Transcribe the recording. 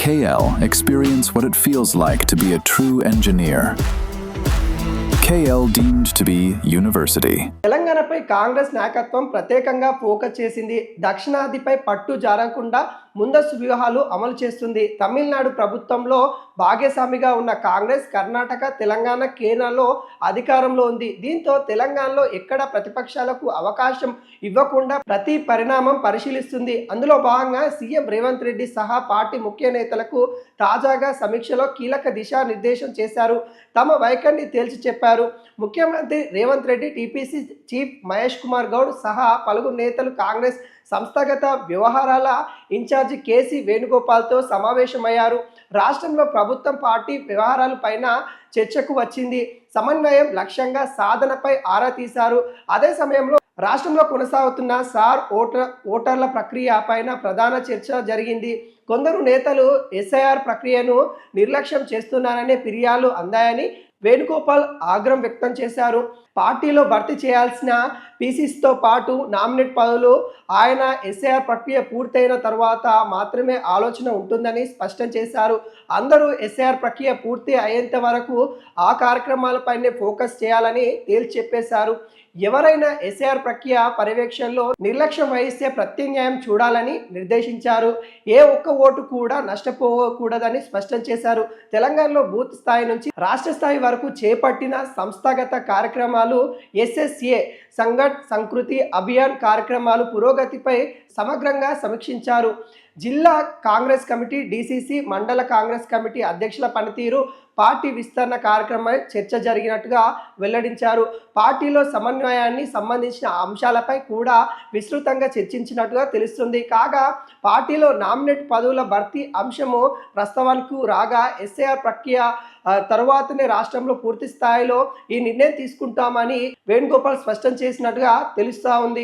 KL, experience what it feels like to be a true engineer. KL deemed to be university. తెలంగాణపై కాంగ్రెస్ నాయకత్వం ప్రత్యేకంగా focus చేసింది. దక్షిణాదిపై పట్టు జారకుండా ముందస్తు వ్యూహాలు అమలు చేస్తుంది. తమిళనాడు ప్రభుత్వంలో భాగస్వామిగా ఉన్న కాంగ్రెస్ కర్ణాటక, తెలంగాణ, కేరళలో అధికారంలో ఉంది. దీంతో తెలంగాణలో ఎక్కడ ప్రతిపక్షాలకు అవకాశం ఇవ్వకుండా ప్రతి పరిణామం పరిశీలిస్తుంది. అందులో భాగంగా సీఎం రేవంత్ రెడ్డి సహా పార్టీ ముఖ్య నేతలకు తాజాగా సమీక్షలో కీలక దిశానిర్దేశం చేశారు. తమ వైఖరిని తేల్చి చెప్పారు. ముఖ్యమంత్రి రేవంత్ రెడ్డి, టీపీసీ చీఫ్ మహేష్ కుమార్ గౌడ్ సహా పలువురు నేతలు కాంగ్రెస్ సంస్థాగత వ్యవహారాల ఇన్ఛార్జి కేసీ వేణుగోపాల్తో సమావేశమయ్యారు. రాష్ట్రంలో ప్రభుత్వం పార్టీ వ్యవహారాలపైన చర్చకు వచ్చింది. సమన్వయం లక్ష్యంగా సాధనపై ఆరా తీశారు. అదే సమయంలో రాష్ట్రంలో కొనసాగుతున్న సార్ ఓటర్ల ప్రక్రియ పైన ప్రధాన చర్చ జరిగింది. కొందరు నేతలు ఎస్ఐఆర్ ప్రక్రియను నిర్లక్ష్యం చేస్తున్నారనే ఫిర్యాదులు అందాయని వేణుగోపాల్ ఆగ్రహం వ్యక్తం చేశారు. పార్టీలో భర్తీ చేయాల్సిన పీసీస్తో పాటు నామినేట్ పదవులు ఆయన ఎస్ఐఆర్ ప్రక్రియ పూర్తయిన తర్వాత మాత్రమే ఆలోచన ఉంటుందని స్పష్టం చేశారు. అందరూ ఎస్ఐఆర్ ప్రక్రియ పూర్తి అయ్యేంత వరకు ఆ కార్యక్రమాలపైనే ఫోకస్ చేయాలని తేల్చి చెప్పేశారు. ఎవరైనా ఎస్ఐఆర్ ప్రక్రియ పర్యవేక్షణలో నిర్లక్ష్యం వహిస్తే ప్రత్యామ్నాయం చూడాలని నిర్దేశించారు. ఏ ఒక్క ఓటు కూడా నష్టపోకూడదని స్పష్టం చేశారు. తెలంగాణలో బూత్ స్థాయి నుంచి రాష్ట్ర స్థాయి వరకు చేపట్టిన సంస్థాగత కార్యక్రమాలు, ఎస్ఎస్ఏ సంఘట్ సంస్కృతి అభియాన్ కార్యక్రమాలు పురోగతిపై సమగ్రంగా సమీక్షించారు. జిల్లా కాంగ్రెస్ కమిటీ, డీసీసీ, మండల కాంగ్రెస్ కమిటీ అధ్యక్షుల పనితీరు, పార్టీ విస్తరణ కార్యక్రమం చర్చ జరిగినట్టుగా వెల్లడించారు. పార్టీలో సమన్వయాన్ని సంబంధించిన అంశాలపై కూడా విస్తృతంగా చర్చించినట్టుగా తెలుస్తుంది. కాగా పార్టీలో నామినేట్ పదవుల భర్తీ అంశము ప్రస్తావనకు రాగా ఎస్ఐఆర్ ప్రక్రియ తరువాతనే రాష్ట్రంలో పూర్తి స్థాయిలో ఈ నిర్ణయం తీసుకుంటామని వేణుగోపాల్ స్పష్టం చేసినట్టుగా తెలుస్తూ ఉంది.